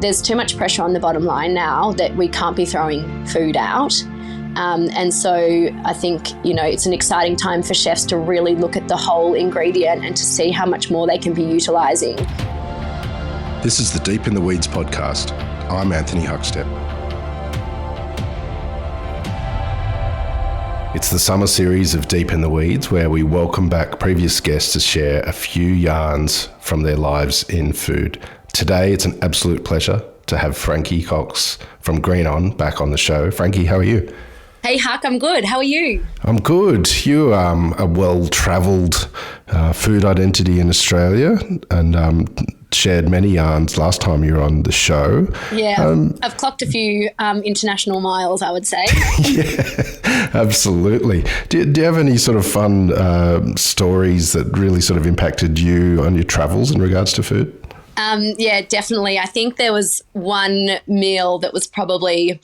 there's too much pressure on the bottom line now that we can't be throwing food out. And so I think, it's an exciting time for chefs to really look at the whole ingredient and to see how much more they can be utilising. This is the Deep in the Weeds podcast. I'm Anthony Huckstep. It's the summer series of Deep in the Weeds where we welcome back previous guests to share a few yarns from their lives in food. Today, it's an absolute pleasure to have Frankie Cox from Green On back on the show. Frankie, how are you? Hey, Huck, I'm good. How are you? I'm good. You are a well-travelled food identity in Australia and shared many yarns last time you were on the show. Yeah, I've clocked a few international miles, I would say. Yeah, absolutely. Do you have any sort of fun stories that really sort of impacted you on your travels in regards to food? Yeah, definitely. I think there was one meal that was probably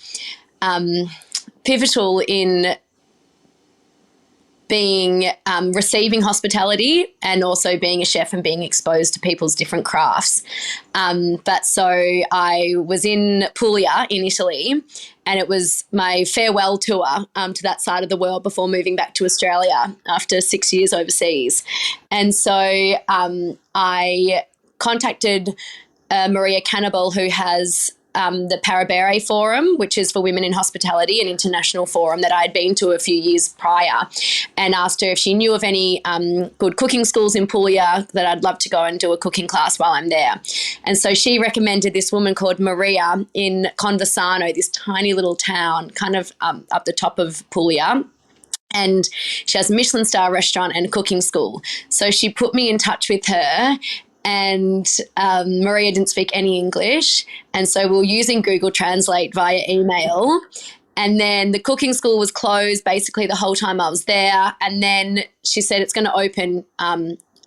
pivotal in being receiving hospitality and also being a chef and being exposed to people's different crafts. But so I was in Puglia in Italy, and it was my farewell tour to that side of the world before moving back to Australia after 6 years overseas. And so I contacted Maria Cannibal, who has the Parabere Forum, which is for women in hospitality, an international forum that I'd been to a few years prior, and asked her if she knew of any good cooking schools in Puglia that I'd love to go and do a cooking class while I'm there. And so she recommended this woman called Maria in Conversano, this tiny little town kind of up the top of Puglia. And she has a Michelin star restaurant and a cooking school. So she put me in touch with her. And Maria didn't speak any English, and so we were using Google Translate via email. And then the cooking school was closed basically the whole time I was there. And then she said it's going to open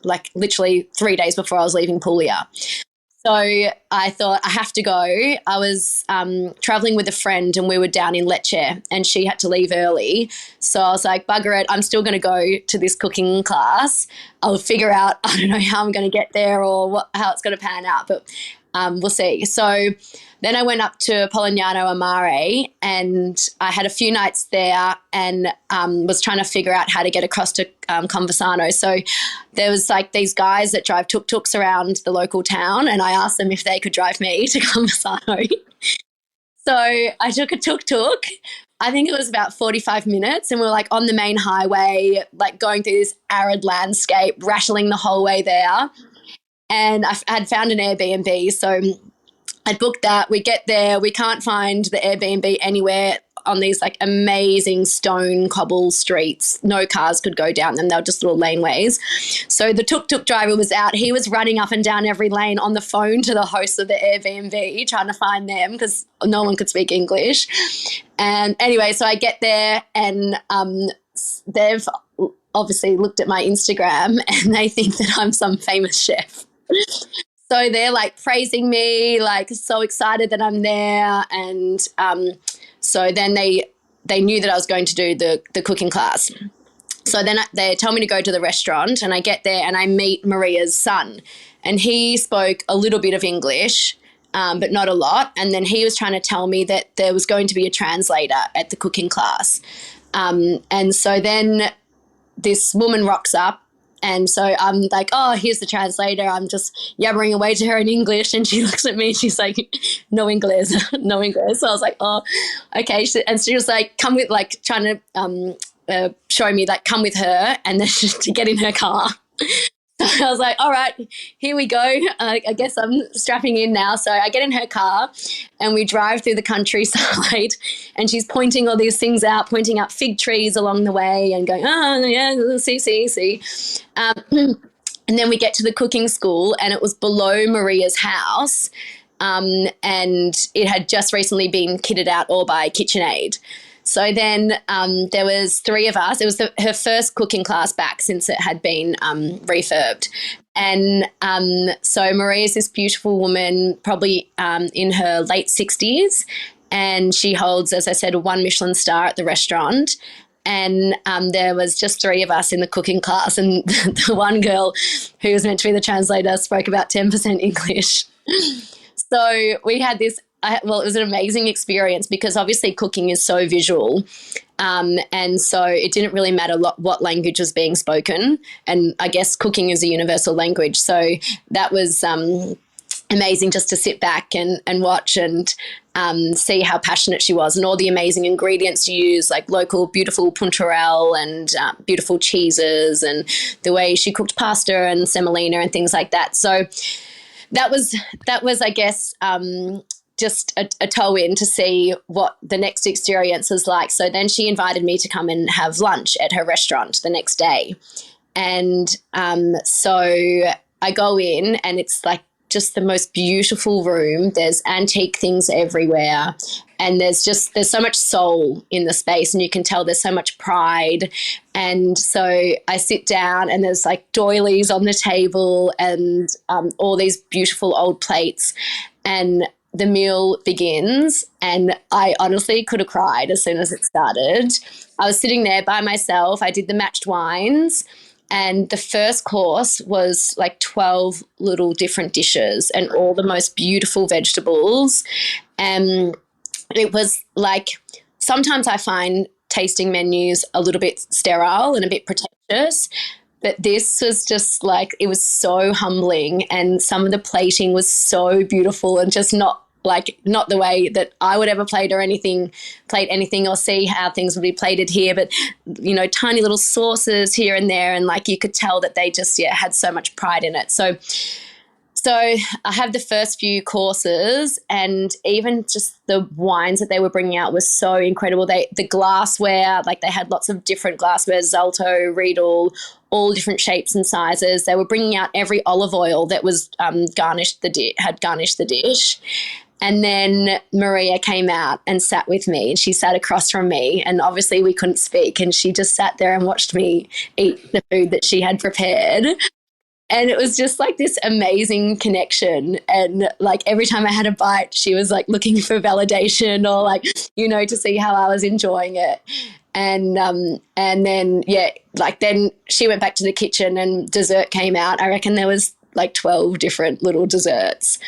like literally 3 days before I was leaving Puglia. So I thought I have to go. I was traveling with a friend and we were down in Lecce and she had to leave early. So I was like, bugger it, I'm still going to go to this cooking class. I'll figure out, I don't know how I'm going to get there or how it's going to pan out, but we'll see. So then I went up to Polignano a Mare and I had a few nights there and was trying to figure out how to get across to Conversano. So there was like these guys that drive tuk-tuks around the local town, and I asked them if they could drive me to Conversano. So I took a tuk-tuk. I think it was about 45 minutes, and we were like on the main highway, like going through this arid landscape, rattling the whole way there. And I had found an Airbnb, so I'd booked that. We get there, we can't find the Airbnb anywhere on these like amazing stone cobble streets. No cars could go down them. They were just little laneways. So the tuk-tuk driver was out. He was running up and down every lane on the phone to the host of the Airbnb trying to find them because no one could speak English. And anyway, so I get there and they've obviously looked at my Instagram and they think that I'm some famous chef. So they're like praising me, like so excited that I'm there. And so then they knew that I was going to do the cooking class. So then they tell me to go to the restaurant and I get there and I meet Maria's son. And he spoke a little bit of English, but not a lot. And then he was trying to tell me that there was going to be a translator at the cooking class. And so then this woman rocks up. And so I'm like, oh, here's the translator. I'm just yabbering away to her in English. And she looks at me and she's like, no English, no English. So I was like, oh, okay. And she was like, come with, like trying to show me, like, come with her and then to get in her car. So I was like, all right, here we go. I guess I'm strapping in now. So I get in her car and we drive through the countryside and she's pointing all these things out, pointing out fig trees along the way and going, oh, yeah, see. And then we get to the cooking school and it was below Maria's house and it had just recently been kitted out all by KitchenAid. So then there was three of us. It was her first cooking class back since it had been refurbed. And so Maria's this beautiful woman, probably in her late 60s, and she holds, as I said, a 1 Michelin star at the restaurant. And there was just three of us in the cooking class, and the one girl who was meant to be the translator spoke about 10% English. So we had this, well, it was an amazing experience because obviously cooking is so visual. And so it didn't really matter what language was being spoken. And I guess cooking is a universal language. So that was amazing just to sit back and watch and see how passionate she was and all the amazing ingredients you use, like local beautiful puntarelle and beautiful cheeses, and the way she cooked pasta and semolina and things like that. So that was I guess, just a toe in to see what the next experience was like. So then she invited me to come and have lunch at her restaurant the next day. And so I go in and it's like just the most beautiful room. There's antique things everywhere. And there's so much soul in the space, and you can tell there's so much pride. And so I sit down and there's like doilies on the table and all these beautiful old plates, and the meal begins, and I honestly could have cried as soon as it started. I was sitting there by myself. I did the matched wines, and the first course was like 12 little different dishes and all the most beautiful vegetables. And it was like, sometimes I find tasting menus a little bit sterile and a bit pretentious, but this was just like, it was so humbling, and some of the plating was so beautiful and just not the way that I would ever plate anything or see how things would be plated here, but, you know, tiny little sauces here and there, and like you could tell that they just, had so much pride in it. So I have the first few courses, and even just the wines that they were bringing out was so incredible. The glassware, like they had lots of different glassware, Zalto, Riedel, all different shapes and sizes. They were bringing out every olive oil that was garnished the dish. And then Maria came out and sat with me, and she sat across from me, and obviously we couldn't speak, and she just sat there and watched me eat the food that she had prepared. And it was just like this amazing connection. And like every time I had a bite, she was like looking for validation or like, you know, to see how I was enjoying it. And then, then she went back to the kitchen and dessert came out. I reckon there was like 12 different little desserts.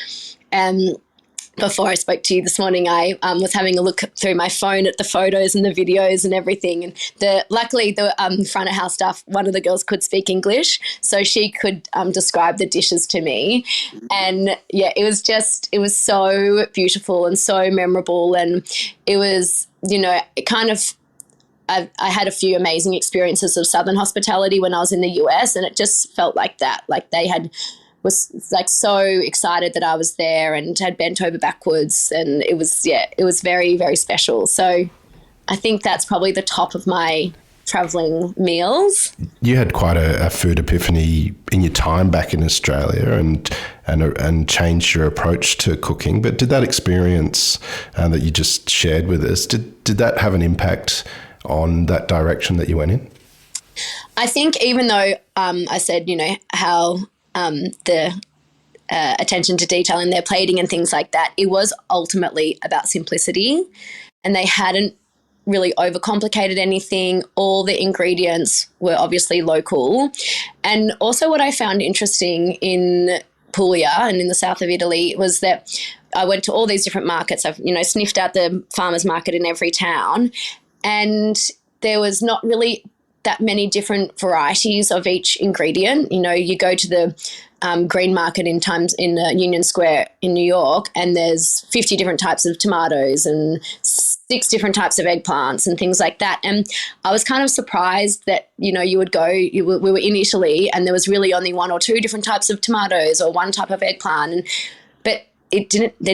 Before I spoke to you this morning, I was having a look through my phone at the photos and the videos and everything. And luckily the front of house staff, one of the girls could speak English, so she could describe the dishes to me. And it was so beautiful and so memorable. And it was, you know, I had a few amazing experiences of Southern hospitality when I was in the US, and it just felt like that. Like they was like so excited that I was there and had bent over backwards, and it was very, very special. So I think that's probably the top of my travelling meals. You had quite a food epiphany in your time back in Australia and changed your approach to cooking. But did that experience that you just shared with us, did that have an impact on that direction that you went in? I think even though I said, you know, how the attention to detail in their plating and things like that, it was ultimately about simplicity, and they hadn't really overcomplicated anything. All the ingredients were obviously local. And also what I found interesting in Puglia and in the south of Italy was that I went to all these different markets. I've, you know, sniffed out the farmers market in every town, and there was not really that many different varieties of each ingredient. You know, you go to the green market in Union Square in New York, and there's 50 different types of tomatoes and 6 different types of eggplants and things like that. And I was kind of surprised that, you know, we were in Italy and there was really only 1 or 2 different types of tomatoes or 1 type of eggplant, but there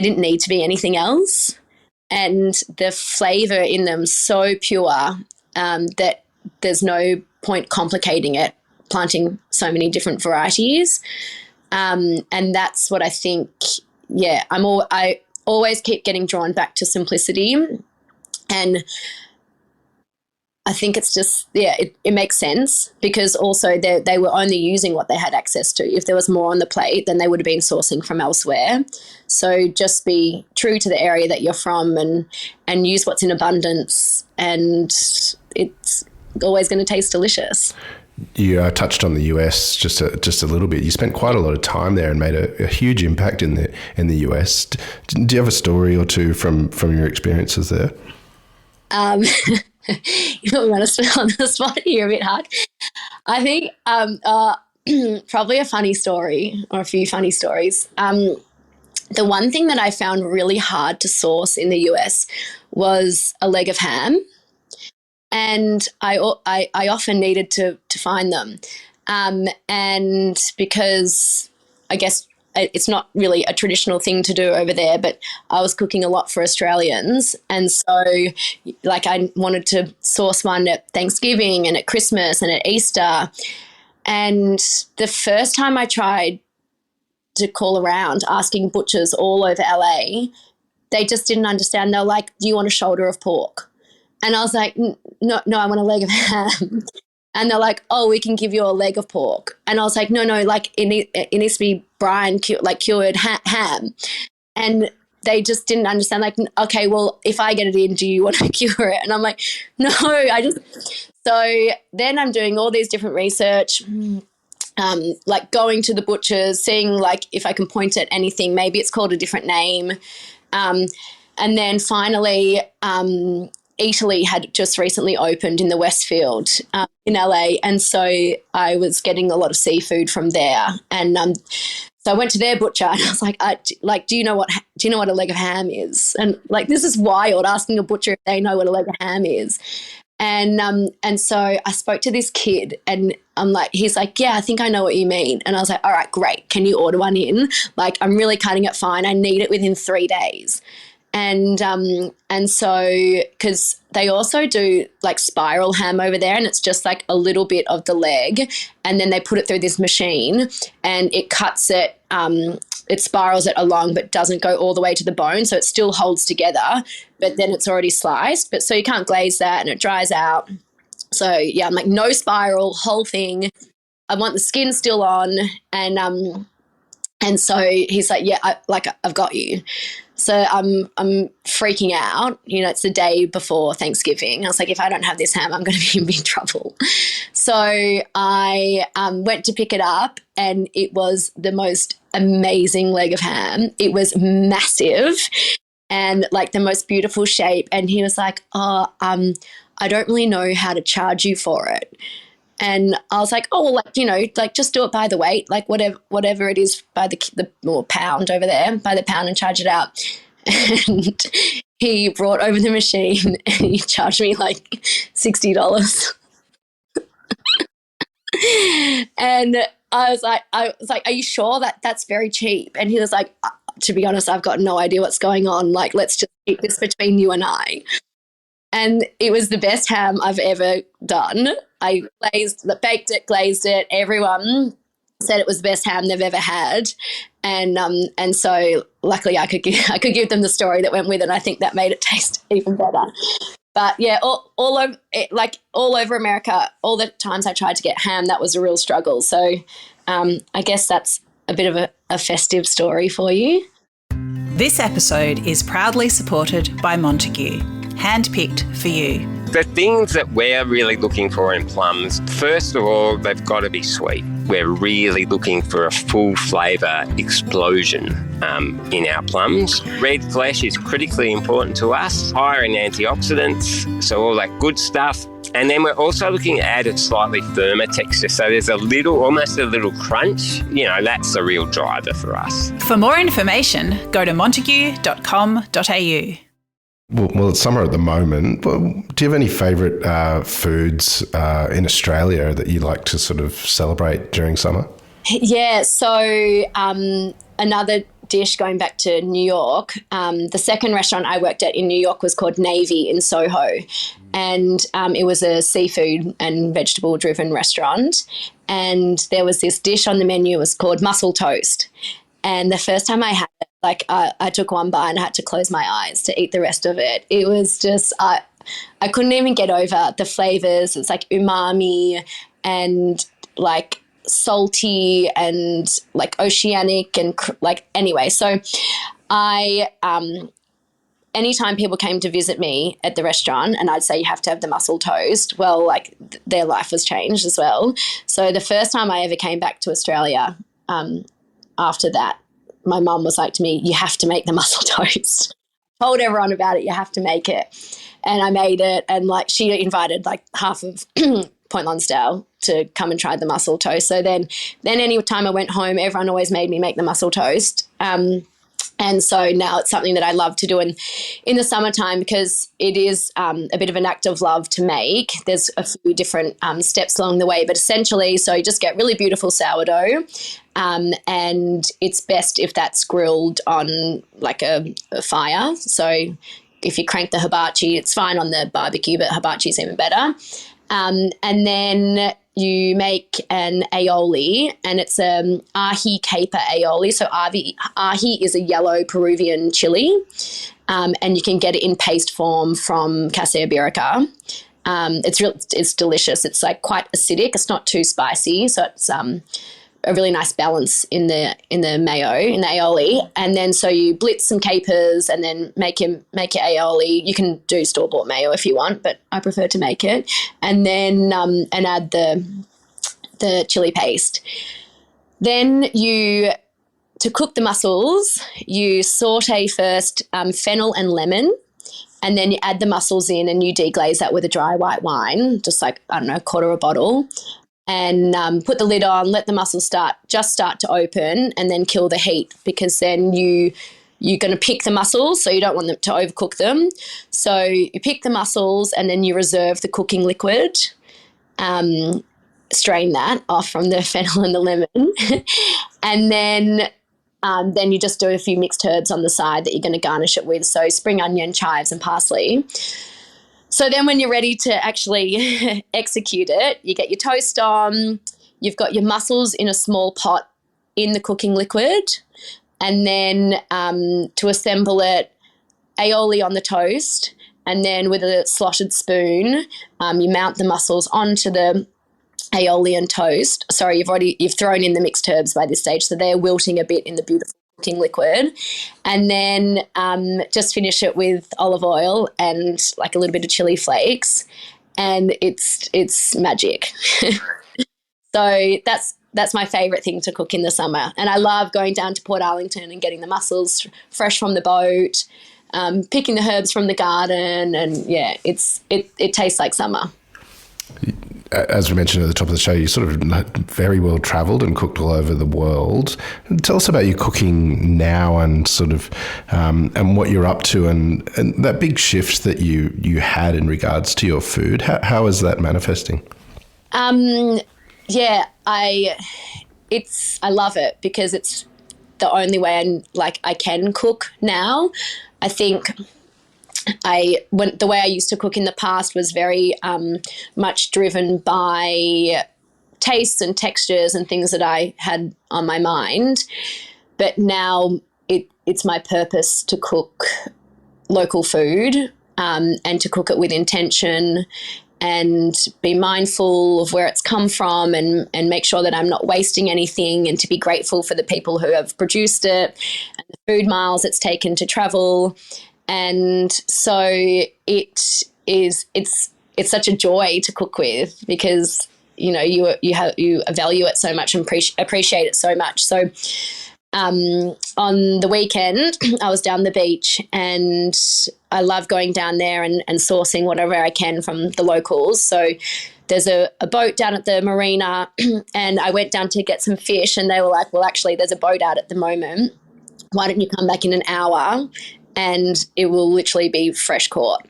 didn't need to be anything else. And the flavour in them so pure that there's no point complicating it, planting so many different varieties. And that's what I think, I always keep getting drawn back to simplicity. And I think it's just, it makes sense, because also they were only using what they had access to. If there was more on the plate, then they would have been sourcing from elsewhere. So just be true to the area that you're from and use what's in abundance, and it's always going to taste delicious. You touched on the US just a little bit. You spent quite a lot of time there and made a huge impact in the US. Do you have a story or two from your experiences there? You know, on the spot here a bit, Huck. I think probably a funny story or a few funny stories. The one thing that I found really hard to source in the US was a leg of ham. And I often needed to find them. And because I guess it's not really a traditional thing to do over there, but I was cooking a lot for Australians. And so like I wanted to source one at Thanksgiving and at Christmas and at Easter. And the first time I tried to call around asking butchers all over LA, they just didn't understand. They're like, do you want a shoulder of pork? And I was like, no, I want a leg of ham. And they're like, oh, we can give you a leg of pork. And I was like, no, like it needs to be brine, cured ham. And they just didn't understand, like, okay, well, if I get it in, do you want to cure it? And I'm like, no, so then I'm doing all these different research, like going to the butchers, seeing like if I can point at anything, maybe it's called a different name. And then finally, Italy had just recently opened in the Westfield in LA, and so I was getting a lot of seafood from there. And so I went to their butcher, and I was like, do you know what a leg of ham is? And like, this is wild, asking a butcher if they know what a leg of ham is. And so I spoke to this kid, and he's like, yeah, I think I know what you mean. And I was like, all right, great. Can you order one in? Like, I'm really cutting it fine. I need it within 3 days. And so, because they also do like spiral ham over there, and it's just like a little bit of the leg, and then they put it through this machine and it cuts it, it spirals it along but doesn't go all the way to the bone, so it still holds together, but then it's already sliced. But so you can't glaze that and it dries out. So yeah, I'm like, no spiral, whole thing. I want the skin still on. And so he's like, yeah, I've got you. So I'm freaking out. You know, it's the day before Thanksgiving. I was like, if I don't have this ham, I'm going to be in big trouble. So I went to pick it up, and it was the most amazing leg of ham. It was massive and like the most beautiful shape. And he was like, I don't really know how to charge you for it. And I was like, oh, well, like, you know, like just do it by the weight, like whatever it is by the or pound over there, by the pound, and charge it out. And he brought over the machine and he charged me like $60. And I was like, are you sure that's very cheap? And he was like, to be honest, I've got no idea what's going on. Like, let's just keep this between you and I. And it was the best ham I've ever done. I baked it, glazed it. Everyone said it was the best ham they've ever had. And so luckily I could give them the story that went with it. And I think that made it taste even better. But yeah, all over America, all the times I tried to get ham, that was a real struggle. So I guess that's a bit of a festive story for you. This episode is proudly supported by Montague, handpicked for you. The things that we're really looking for in plums, first of all, they've got to be sweet. We're really looking for a full flavour explosion in our plums. Red flesh is critically important to us, higher in antioxidants, so all that good stuff. And then we're also looking to add a slightly firmer texture, so there's almost a little crunch. You know, that's the real driver for us. For more information, go to montague.com.au. Well, it's summer at the moment. Do you have any favourite foods in Australia that you like to sort of celebrate during summer? Yeah, so another dish going back to New York, the second restaurant I worked at in New York was called Navy in Soho, and it was a seafood and vegetable-driven restaurant, and there was this dish on the menu, it was called mussel toast. And the first time I had it, like I took one bite and I had to close my eyes to eat the rest of it. It was just, I couldn't even get over the flavors. It's like umami and like salty and like oceanic and like, anyway. So I anytime people came to visit me at the restaurant and I'd say you have to have the mussel toast, well, like their life was changed as well. So the first time I ever came back to Australia, after that, my mum was like to me, you have to make the mussel toast. Told everyone about it, you have to make it. And I made it, and like she invited like half of Point Lonsdale to come and try the mussel toast. So then any time I went home, everyone always made me make the mussel toast. And so now it's something that I love to do in the summertime, because it is a bit of an act of love to make. There's a few different steps along the way, but essentially, so you just get really beautiful sourdough, and it's best if that's grilled on like a fire. So if you crank the hibachi, it's fine on the barbecue, but hibachi is even better. And then you make an aioli, and it's ají caper aioli. So ají is a yellow Peruvian chili, and you can get it in paste form from Casa Iberica. It's delicious. It's like quite acidic. It's not too spicy, so it's a really nice balance in the mayo, in the aioli. And then so you blitz some capers and then make your aioli. You can do store-bought mayo if you want, but I prefer to make it. And then and add the chili paste. Then to cook the mussels, you saute first fennel and lemon, and then you add the mussels in and you deglaze that with a dry white wine, just like, I don't know, a quarter of a bottle. And put the lid on, let the mussels start to open, and then kill the heat, because then you're going to pick the mussels, so you don't want them to overcook them. So you pick the mussels and then you reserve the cooking liquid, strain that off from the fennel and the lemon, and then you just do a few mixed herbs on the side that you're going to garnish it with, so spring onion, chives and parsley. So then when you're ready to actually execute it, you get your toast on, you've got your mussels in a small pot in the cooking liquid, and then to assemble it, aioli on the toast, and then with a slotted spoon, you mount the mussels onto the aioli and toast. Sorry, you've thrown in the mixed herbs by this stage, so they're wilting a bit in the beautiful cooking liquid, and then just finish it with olive oil and like a little bit of chili flakes, and it's magic. So that's my favourite thing to cook in the summer, and I love going down to Port Arlington and getting the mussels fresh from the boat, picking the herbs from the garden, and yeah, it tastes like summer. As we mentioned at the top of the show, you sort of very well travelled and cooked all over the world. Tell us about your cooking now, and sort of and what you're up to, and that big shift that you had in regards to your food. How is that manifesting? Yeah, I love it, because it's the only way I can cook now. I think the way I used to cook in the past was very much driven by tastes and textures and things that I had on my mind. But now it's my purpose to cook local food, and to cook it with intention, and be mindful of where it's come from, and make sure that I'm not wasting anything, and to be grateful for the people who have produced it and the food miles it's taken to travel. And so it's such a joy to cook with, because you value it so much and appreciate it so much. So on the weekend I was down the beach, and I love going down there and sourcing whatever I can from the locals. So there's a boat down at the marina, and I went down to get some fish, and they were like, well, actually there's a boat out at the moment. Why don't you come back in an hour and it will literally be fresh caught?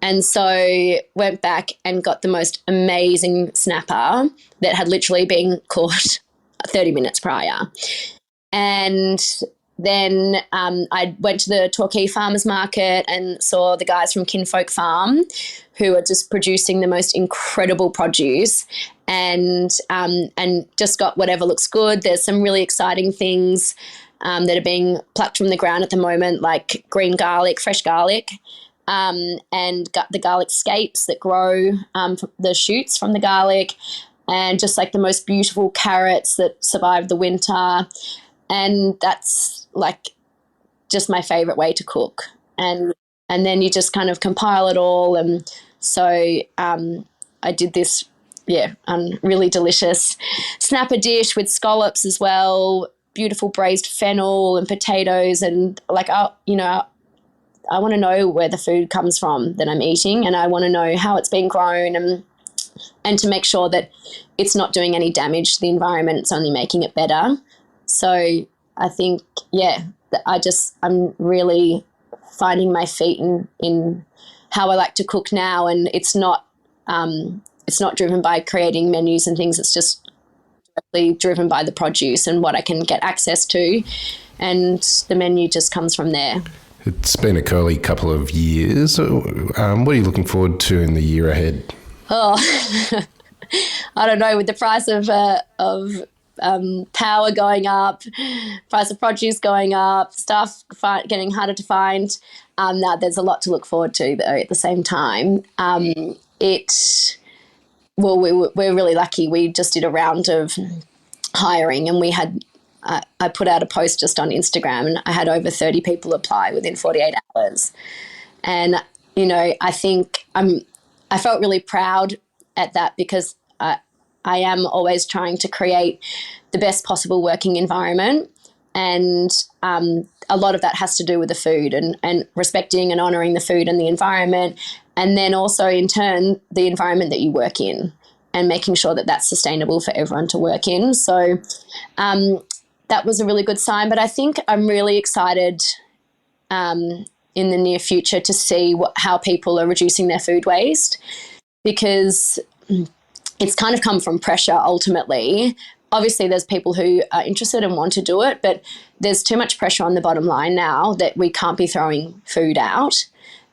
And so went back and got the most amazing snapper that had literally been caught 30 minutes prior. And then I went to the Torquay Farmers Market and saw the guys from Kinfolk Farm, who are just producing the most incredible produce, and just got whatever looks good. There's some really exciting things that are being plucked from the ground at the moment, like green garlic, fresh garlic, and got the garlic scapes that grow the shoots from the garlic, and just like the most beautiful carrots that survive the winter. And that's like just my favorite way to cook. And then you just kind of compile it all. And so I did this, really delicious snapper dish with scallops as well, beautiful braised fennel and potatoes. And like, I want to know where the food comes from that I'm eating, and I want to know how it's been grown, and to make sure that it's not doing any damage to the environment, it's only making it better. So I think, I'm really finding my feet in how I like to cook now, and it's not driven by creating menus and things. It's just directly driven by the produce and what I can get access to, and the menu just comes from there. It's been a curly couple of years. What are you looking forward to in the year ahead? Oh, I don't know. With the price of power going up, price of produce going up, stuff getting harder to find, there's a lot to look forward to, though, at the same time. We're really lucky. We just did a round of hiring, and we had I put out a post just on Instagram, and I had over 30 people apply within 48 hours. And, I think I felt really proud at that, because I am always trying to create the best possible working environment. And a lot of that has to do with the food and respecting and honouring the food and the environment. And then also, in turn, the environment that you work in, and making sure that that's sustainable for everyone to work in. So that was a really good sign. But I think I'm really excited in the near future to see how people are reducing their food waste, because it's kind of come from pressure ultimately. Obviously, there's people who are interested and want to do it, but there's too much pressure on the bottom line now that we can't be throwing food out.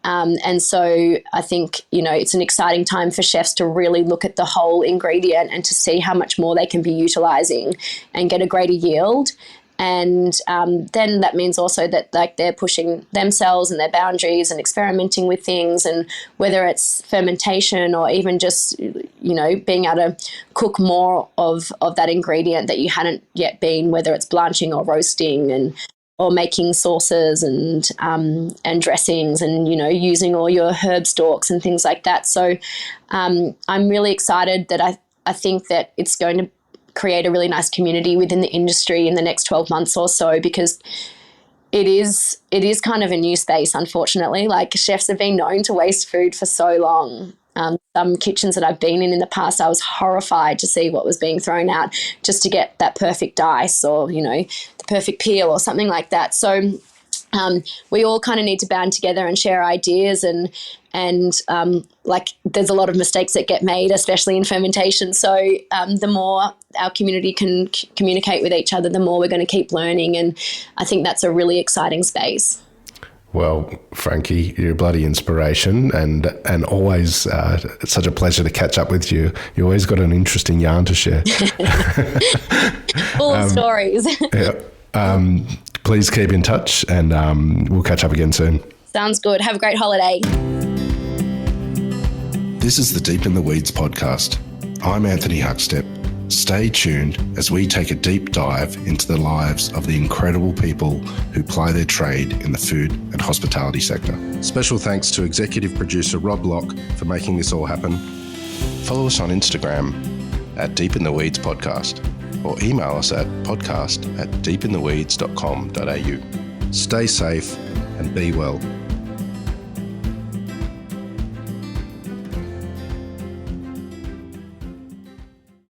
And so I think, it's an exciting time for chefs to really look at the whole ingredient and to see how much more they can be utilising and get a greater yield. And then that means also that they're pushing themselves and their boundaries and experimenting with things, and whether it's fermentation or even just, being able to cook more of that ingredient that you hadn't yet been, whether it's blanching or roasting or making sauces and dressings, and, using all your herb stalks and things like that. So I'm really excited that I think that it's going to create a really nice community within the industry in the next 12 months or so, because it is kind of a new space, unfortunately. Like, chefs have been known to waste food for so long. Some kitchens that I've been in the past, I was horrified to see what was being thrown out just to get that perfect dice or, the perfect peel or something like that. So we all kind of need to band together and share ideas, and there's a lot of mistakes that get made, especially in fermentation. So the more our community can communicate with each other, the more we're going to keep learning, and I think that's a really exciting space. Well, Frankie, you're a bloody inspiration, and always it's such a pleasure to catch up with you. You always got an interesting yarn to share. Full of stories. Yeah. Please keep in touch, and we'll catch up again soon. Sounds good. Have a great holiday. This is the Deep in the Weeds podcast. I'm Anthony Huckstep. Stay tuned as we take a deep dive into the lives of the incredible people who ply their trade in the food and hospitality sector. Special thanks to executive producer Rob Locke for making this all happen. Follow us on Instagram at Deep in the Weeds Podcast, or email us at podcast@deepintheweeds.com.au. Stay safe and be well.